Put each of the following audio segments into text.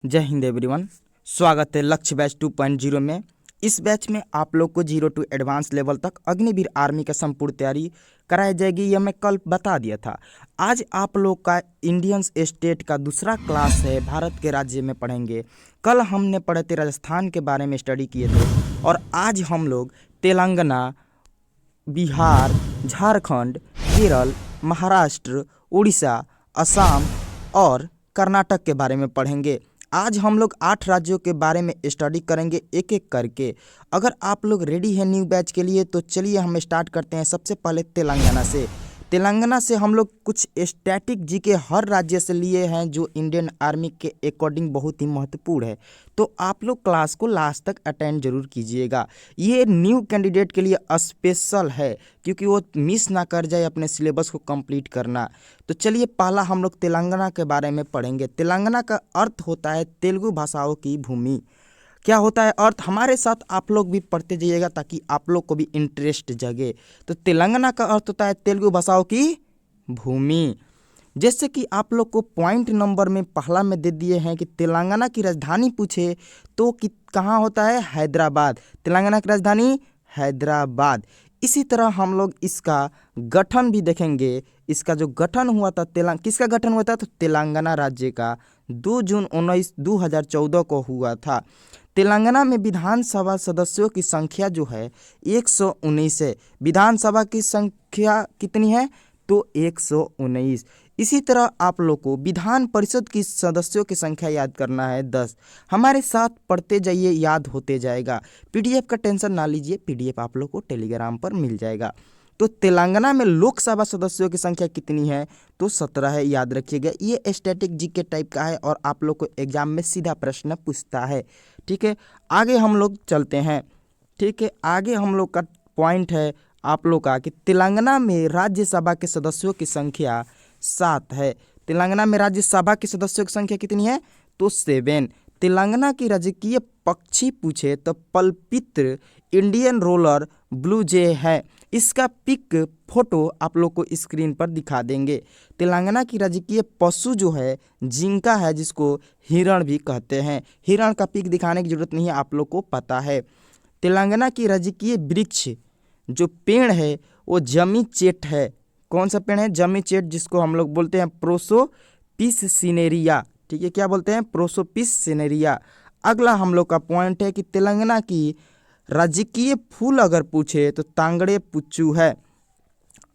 जय हिंद एवरीवन। स्वागत है लक्ष्य बैच 2.0 में। इस बैच में आप लोग को 0 to एडवांस लेवल तक अग्निवीर आर्मी का संपूर्ण तैयारी कराई जाएगी। यह मैं कल बता दिया था। आज आप लोग का इंडियन स्टेट का दूसरा क्लास है, भारत के राज्य में पढ़ेंगे। कल हमने पढ़े थे राजस्थान के बारे में, स्टडी किए थे, और आज हम लोग तेलंगाना, बिहार, झारखंड, केरल, महाराष्ट्र, उड़ीसा, असम और कर्नाटक के बारे में पढ़ेंगे। आज हम लोग 8 राज्यों के बारे में स्टडी करेंगे एक एक करके। अगर आप लोग रेडी हैं न्यू बैच के लिए तो चलिए हम स्टार्ट करते हैं। सबसे पहले तेलंगाना से। तेलंगाना से हम लोग कुछ स्टैटिक जीके हर राज्य से लिए हैं जो इंडियन आर्मी के अकॉर्डिंग बहुत ही महत्वपूर्ण है। तो आप लोग क्लास को लास्ट तक अटेंड जरूर कीजिएगा। ये न्यू कैंडिडेट के लिए स्पेशल है क्योंकि वो मिस ना कर जाए अपने सिलेबस को कंप्लीट करना। तो चलिए पहला हम लोग तेलंगाना के बारे में पढ़ेंगे। तेलंगाना का अर्थ होता है तेलुगु भाषाओं की भूमि। क्या होता है अर्थ, हमारे साथ आप लोग भी पढ़ते जाइएगा ताकि आप लोग को भी इंटरेस्ट जगे। तो तेलंगाना का अर्थ होता है तेलुगु भाषाओं की भूमि। जैसे कि आप लोग को पॉइंट नंबर में पहला में दे दिए हैं कि तेलंगाना की राजधानी पूछे तो कि कहाँ होता है, हैदराबाद। तेलंगाना की राजधानी हैदराबाद। इसी तरह हम लोग इसका गठन भी देखेंगे। इसका जो गठन हुआ था किसका गठन हुआ था, तो तेलंगाना राज्य का 2 जून 2014 को हुआ था। तेलंगाना में विधानसभा सदस्यों की संख्या जो है 119 है। विधानसभा की संख्या कितनी है, तो 119। इसी तरह आप लोग को विधान परिषद की सदस्यों की संख्या याद करना है 10। हमारे साथ पढ़ते जाइए, याद होते जाएगा। पीडीएफ का टेंशन ना लीजिए, पीडीएफ आप लोग को टेलीग्राम पर मिल जाएगा। तो तेलंगाना में लोकसभा सदस्यों की संख्या कितनी है, तो 17 है, याद रखिएगा। ये स्टैटिक जीके टाइप का है और आप लोग को एग्जाम में सीधा प्रश्न पूछता है। ठीक है, आगे हम लोग चलते हैं। ठीक है, आगे हम लोग का पॉइंट है आप लोग का कि तेलंगाना में राज्यसभा के सदस्यों की संख्या 7 है। तेलंगाना में राज्यसभा के सदस्यों की संख्या कितनी है, तो 7। तेलंगाना की राजकीय पक्षी पूछे तो पलपित्र इंडियन रोलर ब्लू जे है। इसका पिक फोटो आप लोग को स्क्रीन पर दिखा देंगे। तेलंगाना की राजकीय पशु जो है जिंका है, जिसको हिरण भी कहते हैं। हिरण का पिक दिखाने की जरूरत नहीं है, आप लोग को पता है। तेलंगाना की राजकीय वृक्ष जो पेड़ है वो जमी चेट है। कौन सा पेड़ है, जमी चेट, जिसको हम लोग बोलते हैं प्रोसोपिस सिनेरिया। ठीक है, क्या बोलते हैं, प्रोसोपिस सिनेरिया। अगला हम लोग का पॉइंट है कि तेलंगाना की राजकीय फूल अगर पूछे तो तांगड़े पुच्चू है।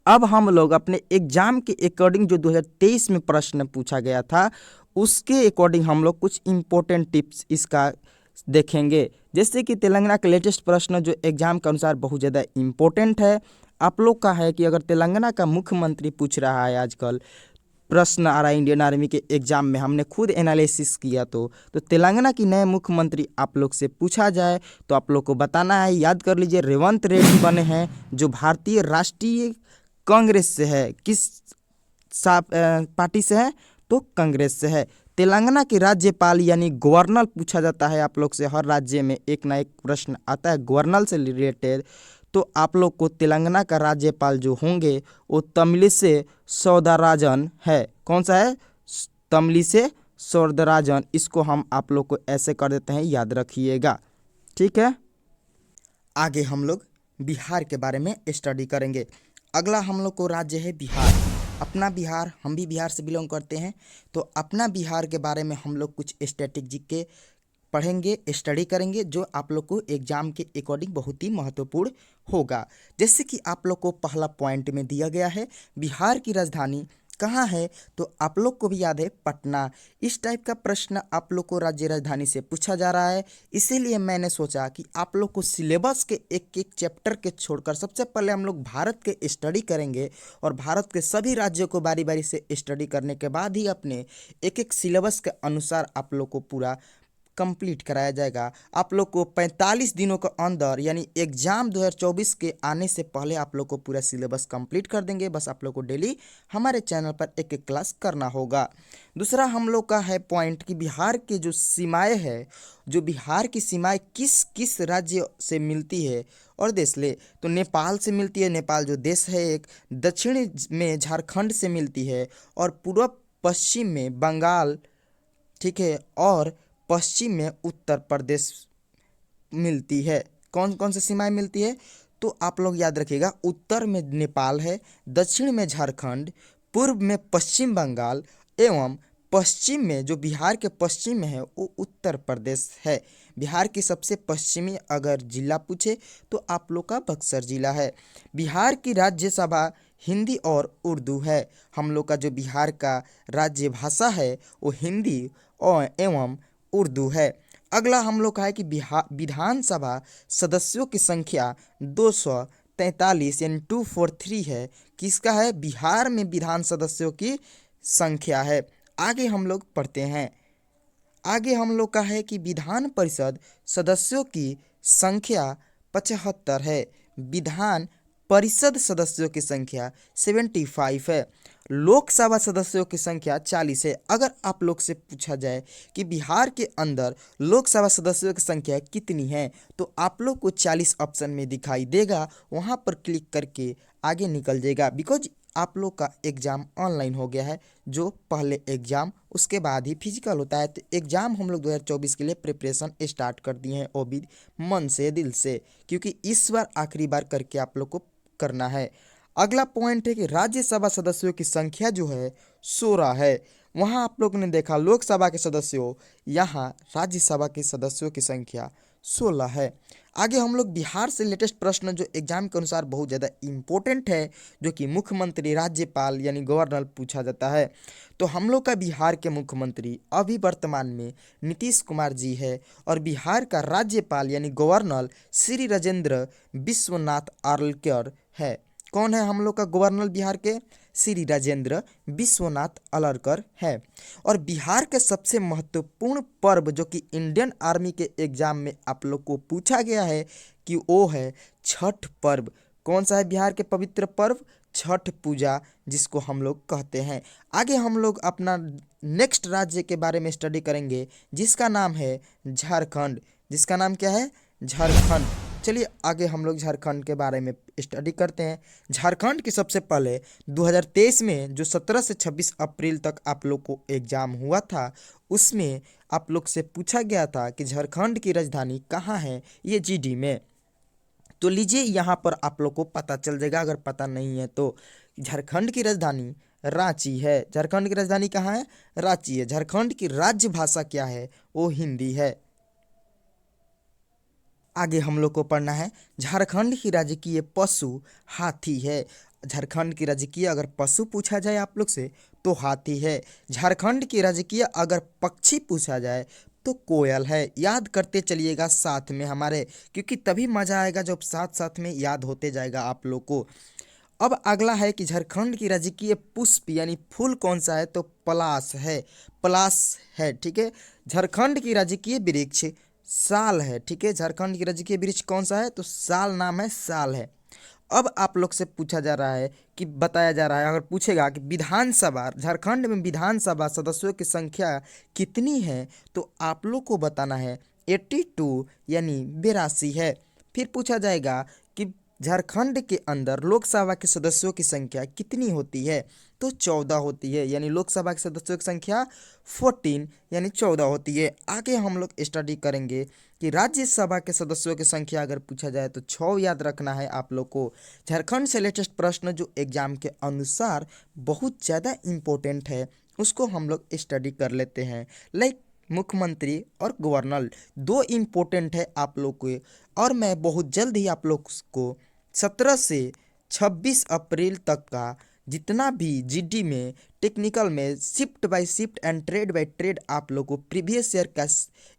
अब हम लोग अपने एग्जाम के अकॉर्डिंग जो 2023 में प्रश्न पूछा गया था उसके अकॉर्डिंग हम लोग कुछ इंपॉर्टेंट टिप्स इसका देखेंगे। जैसे कि तेलंगाना के लेटेस्ट प्रश्न जो एग्जाम के अनुसार बहुत ज़्यादा इंपॉर्टेंट है आप लोग का है कि अगर तेलंगाना का मुख्यमंत्री पूछ रहा है, आजकल प्रश्न आ रहा है इंडियन आर्मी के एग्जाम में, हमने खुद एनालिसिस किया तो तेलंगाना की नए मुख्यमंत्री आप लोग से पूछा जाए तो आप लोग को बताना है। याद कर लीजिए, रेवंत रेड्डी बने हैं जो भारतीय राष्ट्रीय कांग्रेस से है। किस पार्टी से है, तो कांग्रेस से है। तेलंगाना के राज्यपाल यानी गवर्नर पूछा जाता है आप लोग से। हर राज्य में एक ना एक प्रश्न आता है गवर्नर से रिलेटेड। तो आप लोग को तेलंगाना का राज्यपाल जो होंगे वो तमिलिसै सौंदरराजन है। कौन सा है, तमिलिसै सौंदरराजन। इसको हम आप लोग को ऐसे कर देते हैं, याद रखिएगा। ठीक है, आगे हम लोग बिहार के बारे में स्टडी करेंगे। अगला हम लोग को राज्य है बिहार। अपना बिहार, हम भी बिहार से बिलोंग करते हैं, तो अपना बिहार के बारे में हम लोग कुछ स्टैटिक जीके पढ़ेंगे, स्टडी करेंगे, जो आप लोग को एग्जाम के अकॉर्डिंग बहुत ही महत्वपूर्ण होगा। जैसे कि आप लोग को पहला पॉइंट में दिया गया है बिहार की राजधानी कहाँ है, तो आप लोग को भी याद है पटना। इस टाइप का प्रश्न आप लोग को राज्य राजधानी से पूछा जा रहा है। इसीलिए मैंने सोचा कि आप लोग को सिलेबस के एक एक चैप्टर के छोड़कर सबसे पहले हम लोग भारत के स्टडी करेंगे और भारत के सभी राज्यों को बारी बारी से स्टडी करने के बाद ही अपने एक एक सिलेबस के अनुसार आप लोग को पूरा कंप्लीट कराया जाएगा। आप लोग को 45 दिनों के अंदर यानी एग्जाम 2024 के आने से पहले आप लोग को पूरा सिलेबस कंप्लीट कर देंगे। बस आप लोग को डेली हमारे चैनल पर एक एक क्लास करना होगा। दूसरा हम लोग का है पॉइंट कि बिहार के जो सीमाएं है, जो बिहार की सीमाएं किस किस राज्य से मिलती है और देश ले, तो नेपाल से मिलती है। नेपाल जो देश है एक, दक्षिण में झारखंड से मिलती है और पूर्व पश्चिम में बंगाल, ठीक है, और पश्चिम में उत्तर प्रदेश मिलती है। कौन कौन सी सीमाएं मिलती है? तो आप लोग याद रखिएगा, उत्तर में नेपाल है, दक्षिण में झारखंड, पूर्व में पश्चिम बंगाल एवं पश्चिम में, जो बिहार के पश्चिम में है, वो उत्तर प्रदेश है। बिहार की सबसे पश्चिमी अगर जिला पूछे तो आप लोग का बक्सर जिला है। बिहार की राज्यसभा हिंदी और उर्दू है। हम लोग का जो बिहार का राज्य भाषा है वो हिंदी और एवं उर्दू है। अगला हम लोग का है कि बिहार विधानसभा सदस्यों की संख्या 243 यानी 243 है। किसका है? बिहार में विधान सदस्यों की संख्या है। आगे हम लोग पढ़ते हैं। आगे हम लोग का है कि विधान परिषद सदस्यों की संख्या 75 है। विधान परिषद सदस्यों की संख्या 75 है। लोकसभा सदस्यों की संख्या 40 है। अगर आप लोग से पूछा जाए कि बिहार के अंदर लोकसभा सदस्यों की संख्या कितनी है, तो आप लोग को 40 ऑप्शन में दिखाई देगा। वहाँ पर क्लिक करके आगे निकल जाएगा। बिकॉज आप लोग का एग्ज़ाम ऑनलाइन हो गया है। जो पहले एग्ज़ाम उसके बाद ही फिजिकल होता है, तो एग्ज़ाम हम लोग 2024 के लिए प्रिपरेशन स्टार्ट कर दिए हैं, वो भी मन से दिल से, क्योंकि इस बार आखिरी बार करके आप लोग को करना है। अगला पॉइंट है कि राज्यसभा सदस्यों की संख्या जो है 16 है। वहाँ आप लोगों ने देखा लोकसभा के सदस्यों, यहाँ राज्यसभा के सदस्यों की संख्या 16 है। आगे हम लोग बिहार से लेटेस्ट प्रश्न जो एग्जाम के अनुसार बहुत ज़्यादा इम्पोर्टेंट है, जो कि मुख्यमंत्री राज्यपाल यानी गवर्नर पूछा जाता है। तो हम लोग का बिहार के मुख्यमंत्री अभी वर्तमान में नीतीश कुमार जी है, और बिहार का राज्यपाल यानी गवर्नर श्री राजेंद्र विश्वनाथ आर्लेकर है। कौन है हम लोग का गवर्नर बिहार के? श्री राजेंद्र विश्वनाथ आर्लेकर है। और बिहार के सबसे महत्वपूर्ण पर्व जो कि इंडियन आर्मी के एग्जाम में आप लोग को पूछा गया है कि वो है छठ पर्व। कौन सा है बिहार के पवित्र पर्व? छठ पूजा, जिसको हम लोग कहते हैं। आगे हम लोग अपना नेक्स्ट राज्य के बारे में स्टडी करेंगे, जिसका नाम है झारखंड। जिसका नाम क्या है? झारखंड। चलिए आगे हम लोग झारखंड के बारे में स्टडी करते हैं। झारखंड की सबसे पहले 2023 में जो 17 से 26 अप्रैल तक आप लोग को एग्ज़ाम हुआ था, उसमें आप लोग से पूछा गया था कि झारखंड की राजधानी कहाँ है, ये जीडी में। तो लीजिए यहाँ पर आप लोग को पता चल जाएगा, अगर पता नहीं है तो। झारखंड की राजधानी रांची है। झारखंड की राजधानी कहाँ है? रांची है। झारखंड की राज्य भाषा क्या है? वो हिंदी है। आगे हम लोग को पढ़ना है, झारखंड की राजकीय पशु हाथी है। झारखंड की राजकीय अगर पशु पूछा जाए आप लोग से तो हाथी है। झारखंड की राजकीय अगर पक्षी पूछा जाए तो कोयल है। याद करते चलिएगा साथ में हमारे, क्योंकि तभी मज़ा आएगा जब साथ साथ में याद होते जाएगा आप लोग को। अब अगला है कि झारखंड की राजकीय पुष्प यानी फूल कौन सा है? तो पलाश है। पलाश है, ठीक है। झारखंड की राजकीय वृक्ष साल है, ठीक है। झारखंड की राजकीय वृक्ष कौन सा है? तो साल नाम है, साल है। अब आप लोग से पूछा जा रहा है कि बताया जा रहा है, अगर पूछेगा कि विधानसभा, झारखंड में विधानसभा सदस्यों की संख्या कितनी है, तो आप लोग को बताना है 82 यानी 82 है। फिर पूछा जाएगा कि झारखंड के अंदर लोकसभा के सदस्यों की संख्या कितनी होती है? तो 14 होती है, यानी लोकसभा के सदस्यों की संख्या 14 यानी 14 होती है। आगे हम लोग स्टडी करेंगे कि राज्यसभा के सदस्यों की संख्या अगर पूछा जाए तो 6 याद रखना है आप लोग को। झारखंड से लेटेस्ट प्रश्न जो एग्जाम के अनुसार बहुत ज़्यादा इम्पोर्टेंट है, उसको हम लोग स्टडी कर लेते हैं। लाइक मुख्यमंत्री और गवर्नर दो इम्पोर्टेंट है आप लोग को, और मैं बहुत जल्द ही आप लोग को 17 से 26 अप्रैल तक का जितना भी जीडी में टेक्निकल में shift by shift and trade by trade आप लोग को प्रीवियस ईयर का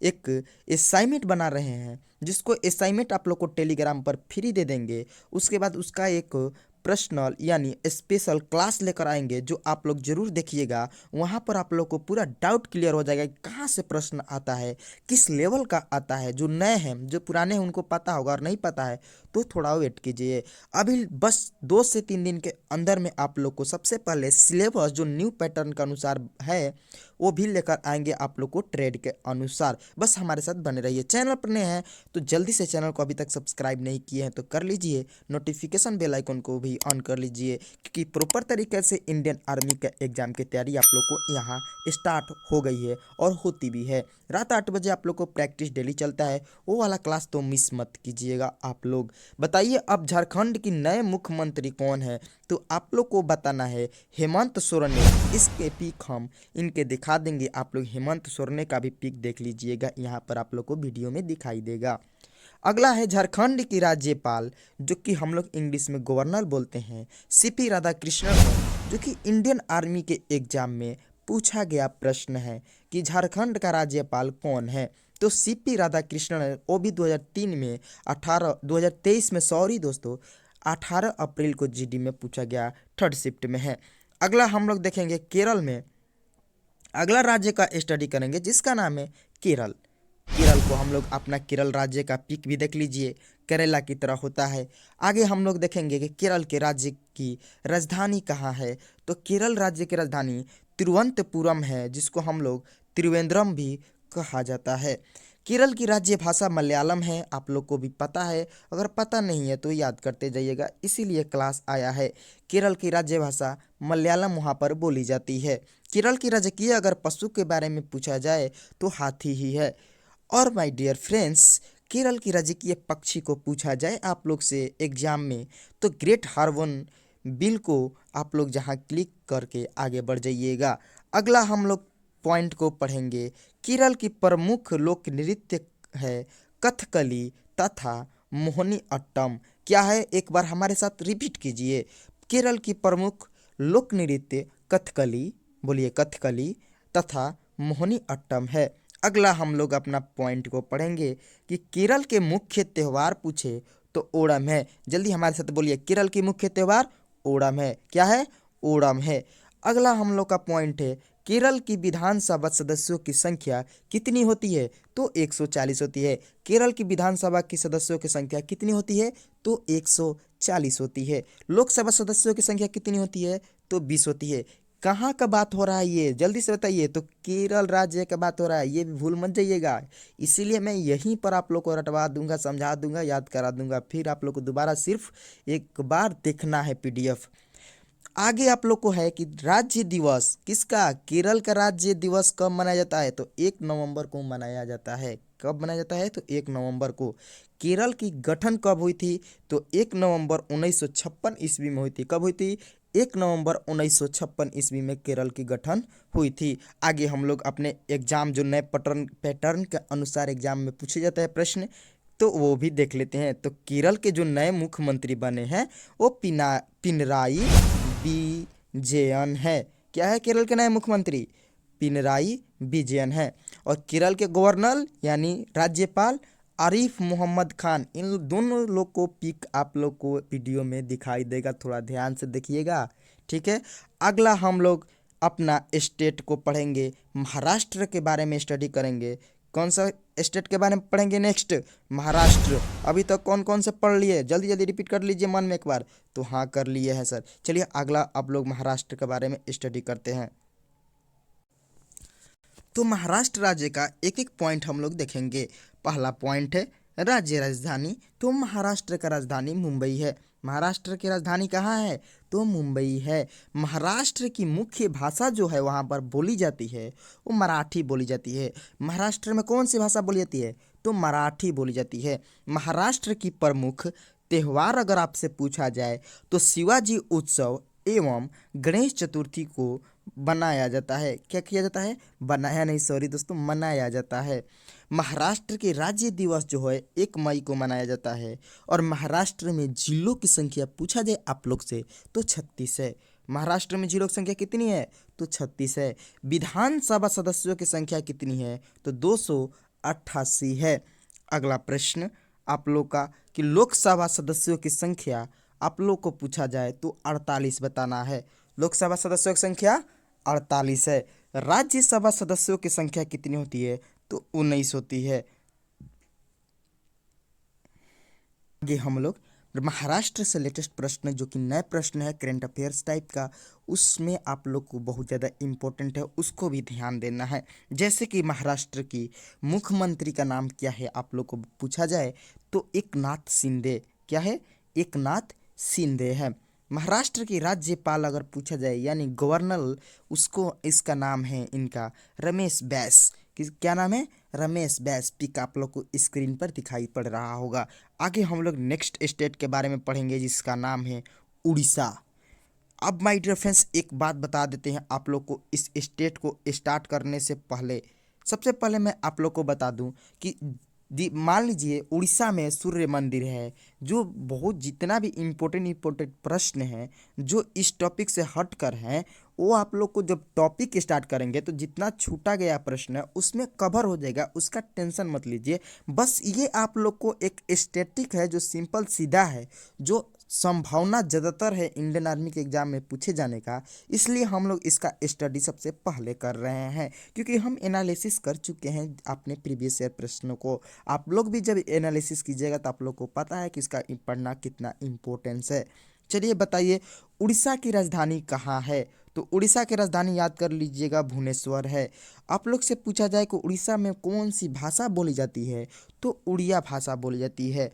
एक असाइनमेंट बना रहे हैं, जिसको असाइनमेंट आप लोग को टेलीग्राम पर फ्री दे देंगे। उसके बाद उसका एक पर्सनल यानी स्पेशल क्लास लेकर आएंगे, जो आप लोग जरूर देखिएगा। वहाँ पर आप लोग को पूरा डाउट क्लियर हो जाएगा कि कहाँ से प्रश्न आता है, किस लेवल का आता है। जो नए हैं, जो पुराने हैं, उनको पता होगा, और नहीं पता है तो थोड़ा वेट कीजिए। अभी बस 2 से 3 दिन के अंदर में आप लोग को सबसे पहले सिलेबस जो न्यू पैटर्न के अनुसार है वो भी लेकर आएंगे आप लोग को ट्रेड के अनुसार। बस हमारे साथ बने रहिए। चैनल पर नए हैं तो जल्दी से चैनल को अभी तक सब्सक्राइब नहीं किए हैं तो कर लीजिए, नोटिफिकेशन बेल आइकन को भी ऑन कर लीजिए, क्योंकि प्रॉपर तरीके से इंडियन आर्मी का एग्जाम की तैयारी आप लोग को यहाँ स्टार्ट हो गई है और होती भी है। रात 8 बजे आप लोग को प्रैक्टिस डेली चलता है, वो वाला क्लास तो मिस मत कीजिएगा आप लोग। बताइए अब झारखंड की नए मुख्यमंत्री कौन है, तो आप लोग को बताना है हेमंत सोरेन। इसके पिक हम इनके दिखा देंगे, आप लोग हेमंत सोरेन का भी पिक देख लीजिएगा, यहाँ पर आप लोग को वीडियो में दिखाई देगा। अगला है झारखंड की राज्यपाल, जो कि हम लोग इंग्लिश में गवर्नर बोलते हैं, सीपी राधाकृष्णन है, जो कि इंडियन आर्मी के एग्जाम में पूछा गया प्रश्न है कि झारखंड का राज्यपाल कौन है। तो सीपी राधाकृष्णन है, वो भी 2003 में 2023 में, सॉरी दोस्तों, 18 अप्रैल को जीडी में पूछा गया, थर्ड शिफ्ट में है। अगला हम लोग देखेंगे केरल में, अगला राज्य का स्टडी करेंगे जिसका नाम है केरल। केरल को हम लोग अपना केरल राज्य का पिक भी देख लीजिए, केरला की तरह होता है। आगे हम लोग देखेंगे कि केरल के राज्य की राजधानी कहाँ है, तो केरल राज्य की राजधानी तिरुवनंतपुरम है, जिसको हम लोग त्रिवेंद्रम भी कहा जाता है। केरल की राज्य भाषा मलयालम है, आप लोग को भी पता है, अगर पता नहीं है तो याद करते जाइएगा, इसीलिए क्लास आया है। केरल की राज्य भाषा मलयालम वहाँ पर बोली जाती है। केरल की राजकीय अगर पशु के बारे में पूछा जाए तो हाथी ही है। और माय डियर फ्रेंड्स, केरल की राजकीय पक्षी को पूछा जाए आप लोग से एग्जाम में तो ग्रेट हार्न बिल को आप लोग जहां क्लिक करके आगे बढ़ जाइएगा। अगला हम लोग पॉइंट को पढ़ेंगे। केरल की प्रमुख लोक नृत्य है कथकली तथा मोहिनी अट्टम। क्या है, एक बार हमारे साथ रिपीट कीजिए। केरल की प्रमुख लोक नृत्य कथकली, बोलिए कथकली तथा मोहिनी अट्टम है। अगला हम लोग अपना पॉइंट को पढ़ेंगे कि केरल के मुख्य त्यौहार पूछे तो ओणम है। जल्दी हमारे साथ बोलिए, केरल की मुख्य त्यौहार ओणम है। क्या है, ओणम है। अगला हम लोग का पॉइंट है केरल की विधानसभा सदस्यों की संख्या कितनी होती है, तो 140 होती है। केरल की विधानसभा की सदस्यों की संख्या कितनी होती है, तो 140 होती है। लोकसभा सदस्यों की संख्या कितनी होती है, तो 20 होती है। कहाँ का बात हो रहा है ये, जल्दी से बताइए। तो केरल राज्य का बात हो रहा है, ये भी भूल मत जाइएगा। इसीलिए मैं यहीं पर आप लोग को रटवा दूंगा, समझा दूंगा, याद करा दूंगा, फिर आप लोग को दोबारा सिर्फ एक बार देखना है पीडीएफ। आगे आप लोग को है कि राज्य दिवस किसका, केरल का राज्य दिवस कब मनाया जाता है, तो 1 नवंबर को मनाया जाता है। कब मनाया जाता है, तो 1 नवंबर को। केरल की गठन कब हुई थी, तो 1 नवंबर 1956 ईस्वी में हुई थी। कब हुई थी, 1 नवंबर 1956 ईस्वी में केरल की गठन हुई थी। आगे हम लोग अपने एग्जाम जो नए पैटर्न के अनुसार एग्जाम में पूछे जाते हैं प्रश्न, तो वो भी देख लेते हैं। तो केरल के जो नए मुख्यमंत्री बने हैं वो पिनराई विजयन है। क्या है, केरल के नए मुख्यमंत्री पिनराई विजयन है। और केरल के गवर्नर यानी राज्यपाल आरिफ मोहम्मद खान। इन दोनों लोग को पिक आप लोग को वीडियो में दिखाई देगा, थोड़ा ध्यान से देखिएगा, ठीक है। अगला हम लोग अपना स्टेट को पढ़ेंगे, महाराष्ट्र के बारे में स्टडी करेंगे। कौन सा स्टेट के बारे में पढ़ेंगे नेक्स्ट, महाराष्ट्र। अभी तक कौन कौन से पढ़ लिए, जल्दी जल्दी रिपीट कर लीजिए मन में एक बार, तो हाँ कर लिए हैं सर। चलिए अगला आप लोग महाराष्ट्र के बारे में स्टडी करते हैं। तो महाराष्ट्र राज्य का एक एक पॉइंट हम लोग देखेंगे। पहला पॉइंट है राज्य राजधानी, तो महाराष्ट्र का राजधानी मुंबई है। महाराष्ट्र की राजधानी कहाँ है, तो मुंबई है। महाराष्ट्र की मुख्य भाषा जो है वहाँ पर बोली जाती है वो मराठी बोली जाती है। महाराष्ट्र में कौन सी भाषा बोली जाती है, तो मराठी बोली जाती है। महाराष्ट्र की प्रमुख त्यौहार अगर आपसे पूछा जाए तो शिवाजी उत्सव एवं गणेश चतुर्थी को बनाया जाता है। क्या किया जाता है, बनाया नहीं, सॉरी दोस्तों, मनाया जाता है। महाराष्ट्र के राज्य दिवस जो है 1 मई को मनाया जाता है। और महाराष्ट्र में जिलों की संख्या पूछा जाए आप लोग से तो 36 है। महाराष्ट्र में जिलों की संख्या कितनी है, तो 36 है। विधानसभा सदस्यों की संख्या कितनी है, तो 288 है। अगला प्रश्न आप लोग का कि लोकसभा सदस्यों की संख्या आप लोग को पूछा जाए तो 48 बताना है। लोकसभा सदस्यों की संख्या 48 है। राज्यसभा सदस्यों की संख्या कितनी होती है, तो 19 होती है। आगे हम लोग महाराष्ट्र से लेटेस्ट प्रश्न जो कि नए प्रश्न है करंट अफेयर्स टाइप का, उसमें आप लोग को बहुत ज़्यादा इम्पोर्टेंट है, उसको भी ध्यान देना है। जैसे कि महाराष्ट्र की मुख्यमंत्री का नाम क्या है आप लोग को पूछा जाए तो एकनाथ शिंदे। क्या है? एकनाथ शिंदे है। महाराष्ट्र की राज्यपाल अगर पूछा जाए यानी गवर्नर, उसको इसका नाम है इनका रमेश बैस। क्या नाम है? रमेश बैस। पिक आप लोग को स्क्रीन पर दिखाई पड़ रहा होगा। आगे हम लोग नेक्स्ट स्टेट के बारे में पढ़ेंगे जिसका नाम है उड़ीसा। अब माय डियर फ्रेंड्स एक बात बता देते हैं आप लोग को, इस स्टेट को स्टार्ट करने से पहले सबसे पहले मैं आप लोग को बता दूं कि मान लीजिए उड़ीसा में सूर्य मंदिर है, जो बहुत जितना भी इम्पोर्टेंट प्रश्न हैं जो इस टॉपिक से हट कर हैं, वो आप लोग को जब टॉपिक स्टार्ट करेंगे तो जितना छूटा गया प्रश्न है उसमें कवर हो जाएगा, उसका टेंशन मत लीजिए। बस ये आप लोग को एक स्टैटिक है जो सिंपल सीधा है, जो संभावना ज़्यादातर है इंडियन आर्मी के एग्जाम में पूछे जाने का, इसलिए हम लोग इसका स्टडी सबसे पहले कर रहे हैं क्योंकि हम एनालिसिस कर चुके हैं अपने प्रीवियस ईयर प्रश्नों को। आप लोग भी जब एनालिसिस कीजिएगा तो आप लोग को पता है कि इसका पढ़ना कितना इम्पोर्टेंस है। चलिए बताइए उड़ीसा की राजधानी कहाँ है? तो उड़ीसा की राजधानी याद कर लीजिएगा भुवनेश्वर है। आप लोग से पूछा जाए कि उड़ीसा में कौन सी भाषा बोली जाती है तो उड़िया भाषा बोली जाती है।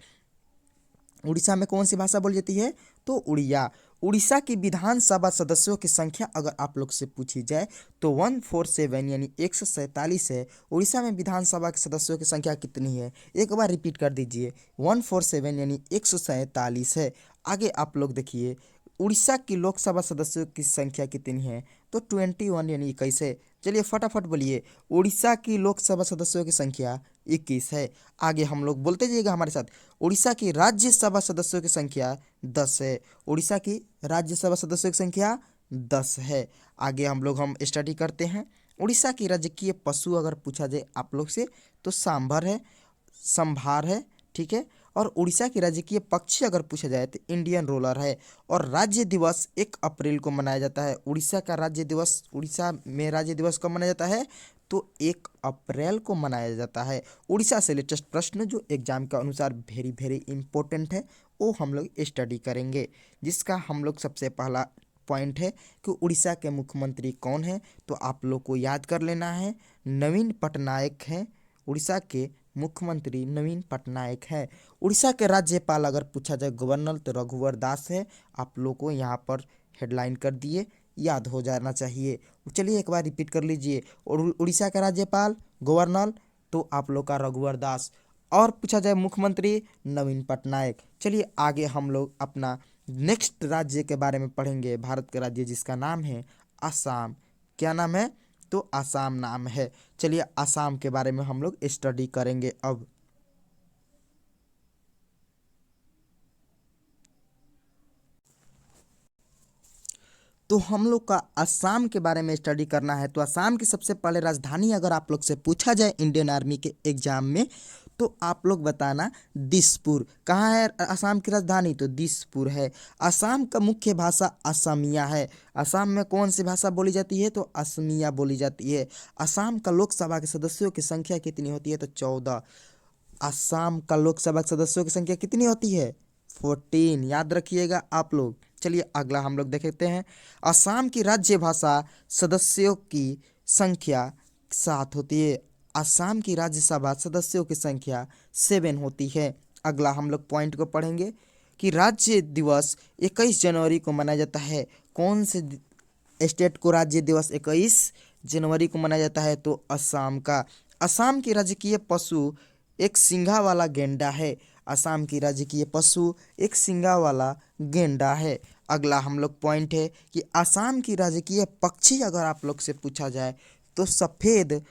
उड़ीसा में कौन सी भाषा बोली जाती है? तो उड़िया। उड़ीसा की विधानसभा सदस्यों की संख्या अगर आप लोग से पूछी जाए तो 147 यानी 147 है। उड़ीसा में विधानसभा के सदस्यों की संख्या कितनी है? एक बार रिपीट कर दीजिए, 147 यानी 147 है। आगे आप लोग देखिए उड़ीसा की लोकसभा सदस्यों की संख्या कितनी है? तो 21 यानी 21 है। चलिए फटाफट बोलिए, उड़ीसा की लोकसभा सदस्यों की संख्या 21 है। आगे हम लोग बोलते जाइएगा हमारे साथ, उड़ीसा की राज्यसभा सदस्यों की संख्या 10 है। उड़ीसा की राज्यसभा सदस्यों की संख्या 10 है। आगे हम स्टडी करते हैं। उड़ीसा की राजकीय पशु अगर पूछा जाए आप लोग से तो सांभर है, संभार है, ठीक है। और उड़ीसा की राजकीय पक्षी अगर पूछा जाए तो इंडियन रोलर है। और राज्य दिवस 1 अप्रैल को मनाया जाता है। उड़ीसा का राज्य दिवस, उड़ीसा में राज्य दिवस कब मनाया जाता है? तो 1 अप्रैल को मनाया जाता है। उड़ीसा से लेटेस्ट प्रश्न जो एग्जाम के अनुसार वेरी वेरी इंपॉर्टेंट है वो हम लोग स्टडी करेंगे, जिसका हम लोग सबसे पहला पॉइंट है कि उड़ीसा के मुख्यमंत्री कौन है। तो आप लोग को याद कर लेना है, नवीन पटनायक हैं। उड़ीसा के मुख्यमंत्री नवीन पटनायक हैं। उड़ीसा के राज्यपाल अगर पूछा जाए गवर्नर तो रघुवर दास है। आप लोग को यहाँ पर हेडलाइन कर दिए, याद हो जाना चाहिए। चलिए एक बार रिपीट कर लीजिए, उड़ीसा का राज्यपाल गवर्नर तो आप लोग का रघुवर दास, और पूछा जाए मुख्यमंत्री नवीन पटनायक। चलिए आगे हम लोग अपना नेक्स्ट राज्य के बारे में पढ़ेंगे, भारत का राज्य जिसका नाम है असम। क्या नाम है? तो असम नाम है। चलिए असम के बारे में हम लोग स्टडी करेंगे अब। तो हम लोग का असम के बारे में स्टडी करना है। तो असम की सबसे पहले राजधानी अगर आप लोग से पूछा जाए इंडियन आर्मी के एग्जाम में तो आप लोग बताना दिसपुर। कहाँ है असम की राजधानी? तो दिसपुर है। असम का मुख्य भाषा असमिया है। असम में कौन सी भाषा बोली जाती है? तो असमिया बोली जाती है। असम का लोकसभा के सदस्यों की संख्या कितनी होती है? तो 14। असम का लोकसभा के सदस्यों की संख्या कितनी होती है? 14। याद रखिएगा आप लोग। चलिए अगला हम लोग देखते हैं। असम की राज्य भाषा सदस्यों की संख्या 7 होती है। असम की राज्यसभा सदस्यों की संख्या 7 होती है। अगला हम लोग पॉइंट को पढ़ेंगे कि राज्य दिवस 21 जनवरी को मनाया जाता है। कौन से स्टेट को राज्य दिवस 21 जनवरी को मनाया जाता है? तो असम का। असम की राजकीय पशु एक सींगा वाला गेंडा है। असम की राजकीय पशु एक सींगा वाला गेंडा है। अगला हम लोग पॉइंट है कि असम की राजकीय पक्षी अगर आप लोग से पूछा जाए तो सफ़ेद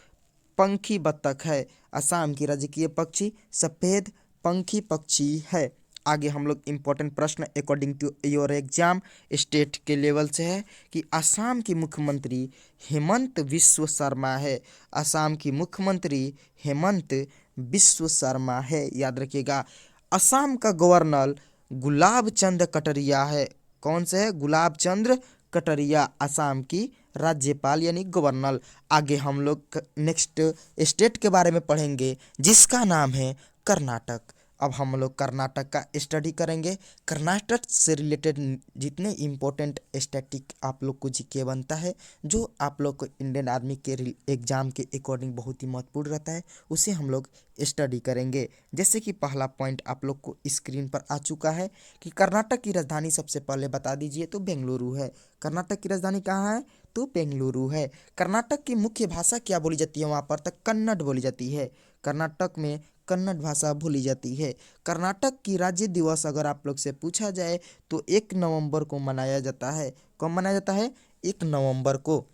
पंखी बत्तख है। असम की राजकीय पक्षी सफ़ेद पंखी पक्षी है। आगे हम लोग इम्पोर्टेंट प्रश्न according to your exam state के लेवल से है कि असम की मुख्यमंत्री हेमंत बिस्वा शर्मा है। असम की मुख्यमंत्री हेमंत बिस्वा शर्मा है, याद रखिएगा। असम का गवर्नर गुलाब चंद कटारिया है। कौन से है? गुलाब चंद कटारिया असम की राज्यपाल यानी गवर्नर। आगे हम लोग नेक्स्ट स्टेट के बारे में पढ़ेंगे जिसका नाम है कर्नाटक। अब हम लोग कर्नाटक का स्टडी करेंगे। कर्नाटक से रिलेटेड जितने इम्पोर्टेंट स्टैटिक आप लोग को जीके बनता है, जो आप लोग को इंडियन आर्मी के एग्जाम के अकॉर्डिंग बहुत ही महत्वपूर्ण रहता है, उसे हम लोग स्टडी करेंगे। जैसे कि पहला पॉइंट आप लोग को स्क्रीन पर आ चुका है कि कर्नाटक की राजधानी सबसे पहले बता दीजिए, तो बेंगलुरु है। कर्नाटक की राजधानी कहाँ है? तो बेंगलुरु है। कर्नाटक की मुख्य भाषा क्या बोली जाती है वहाँ पर? तक कन्नड़ बोली जाती है। कर्नाटक में कन्नड़ भाषा बोली जाती है। कर्नाटक की राज्य दिवस अगर आप लोग से पूछा जाए तो 1 नवंबर को मनाया जाता है। कब मनाया जाता है? 1 नवंबर को।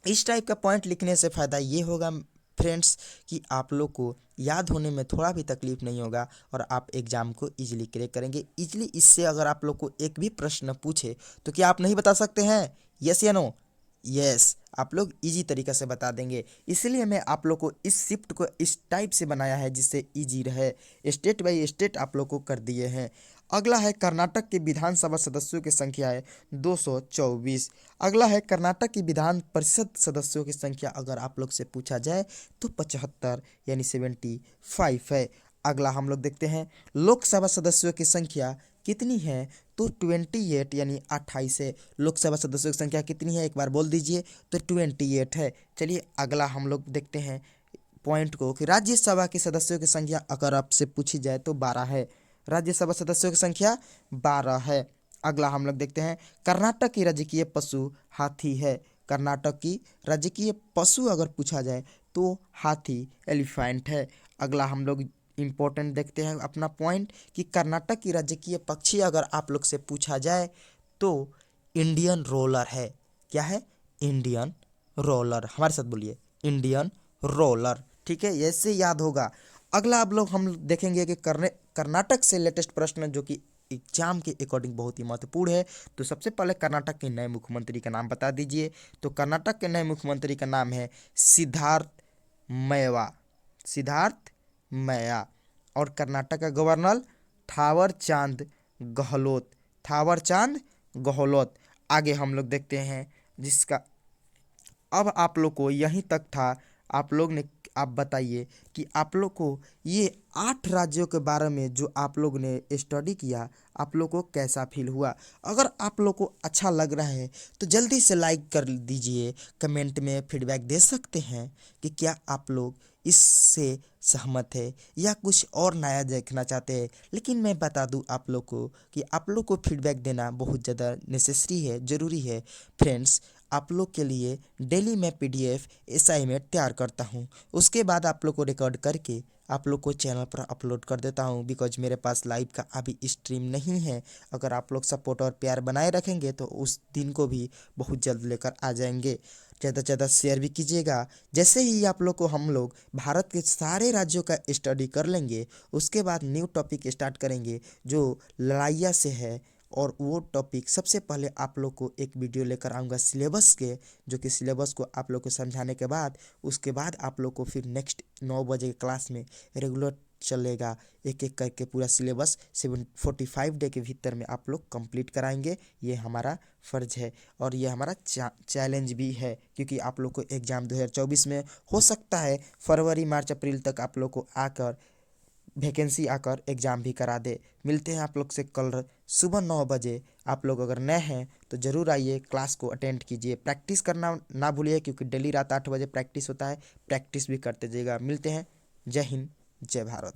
इस टाइप का पॉइंट लिखने से फ़ायदा ये होगा फ्रेंड्स कि आप लोग को याद होने में थोड़ा भी तकलीफ नहीं होगा और आप एग्ज़ाम को इजीली क्रैक करेंगे। इजीली इससे अगर आप लोग को एक भी प्रश्न पूछे तो क्या आप नहीं बता सकते हैं? यस या नो? यस, आप लोग इजी तरीक़ा से बता देंगे। इसलिए मैं आप लोग को इस शिफ्ट को इस टाइप से बनाया है जिससे इजी रहे। स्टेट बाय स्टेट आप लोग को कर दिए हैं। अगला है कर्नाटक के विधानसभा सदस्यों की संख्या है 224। अगला है कर्नाटक की विधान परिषद सदस्यों की संख्या अगर आप लोग से पूछा जाए तो 75 यानी 75 है। अगला हम लोग देखते हैं लोकसभा सदस्यों की संख्या कितनी है? तो 28 यानी 28 है। लोकसभा सदस्यों की संख्या कितनी है? एक बार बोल दीजिए। तो 28 है। चलिए अगला हम लोग देखते हैं पॉइंट को कि राज्यसभा के सदस्यों की संख्या अगर आपसे पूछी जाए तो 12 है। राज्यसभा सदस्यों की संख्या 12 है। अगला हम लोग देखते हैं कर्नाटक की राजकीय पशु हाथी है। कर्नाटक की राजकीय पशु अगर पूछा जाए तो हाथी, एलिफेंट है। अगला हम लोग इम्पोर्टेंट देखते हैं अपना पॉइंट कि कर्नाटक की राजकीय पक्षी अगर आप लोग से पूछा जाए तो इंडियन रोलर है। क्या है? Indian roller. हमारे साथ बोलिए, इंडियन रोलर। ठीक है, ऐसे याद होगा। अगला आप लोग हम देखेंगे कि कर्नाटक से लेटेस्ट प्रश्न जो कि एग्जाम के अकॉर्डिंग बहुत ही महत्वपूर्ण है। तो सबसे पहले कर्नाटक के नए मुख्यमंत्री का नाम बता दीजिए। तो कर्नाटक के नए मुख्यमंत्री का नाम है सिद्धार्थ मैवा। सिद्धार्थ मैया। और कर्नाटक का गवर्नर थावर चांद गहलोत। थावर चांद गहलोत। आगे हम लोग देखते हैं जिसका अब आप लोग को यहीं तक था। आप लोग ने आप बताइए कि आप लोग को ये 8 राज्यों के बारे में जो आप लोग ने स्टडी किया आप लोग को कैसा फील हुआ? अगर आप लोग को अच्छा लग रहा है तो जल्दी से लाइक कर दीजिए। कमेंट में फीडबैक दे सकते हैं कि क्या आप लोग इससे सहमत है या कुछ और नया देखना चाहते हैं। लेकिन मैं बता दूं आप लोग को कि आप लोग को फीडबैक देना बहुत ज़्यादा नेसेसरी है, ज़रूरी है फ्रेंड्स। आप लोग के लिए डेली मैं पीडीएफ असाइनमेंट तैयार करता हूँ, उसके बाद आप लोग को रिकॉर्ड करके आप लोग को चैनल पर अपलोड कर देता हूँ। बिकॉज मेरे पास लाइव का अभी स्ट्रीम नहीं है। अगर आप लोग सपोर्ट और प्यार बनाए रखेंगे तो उस दिन को भी बहुत जल्द लेकर आ जाएंगे। ज़्यादा से ज़्यादा शेयर भी कीजिएगा। जैसे ही आप लोग को हम लोग भारत के सारे राज्यों का स्टडी कर लेंगे उसके बाद न्यू टॉपिक स्टार्ट करेंगे जो लड़ाइया से है। और वो टॉपिक सबसे पहले आप लोग को एक वीडियो लेकर आऊँगा सिलेबस के, जो कि सिलेबस को आप लोग को समझाने के बाद उसके बाद आप लोग को फिर नेक्स्ट 9 बजे के क्लास में रेगुलर चलेगा। एक एक करके पूरा सिलेबस 745 डे के भीतर में आप लोग कंप्लीट कराएंगे। ये हमारा फ़र्ज है और ये हमारा चैलेंज भी है क्योंकि आप लोग को एग्ज़ाम 2024 में हो सकता है फरवरी मार्च अप्रैल तक आप लोग को आकर वैकेंसी आकर एग्ज़ाम भी करा दे। मिलते हैं आप लोग से कल सुबह 9 बजे। आप लोग अगर नए हैं तो ज़रूर आइए, क्लास को अटेंड कीजिए। प्रैक्टिस करना ना भूलिए क्योंकि डेली रात 8 बजे प्रैक्टिस होता है। प्रैक्टिस भी करते जाइएगा। मिलते हैं। जय हिंद, जय भारत।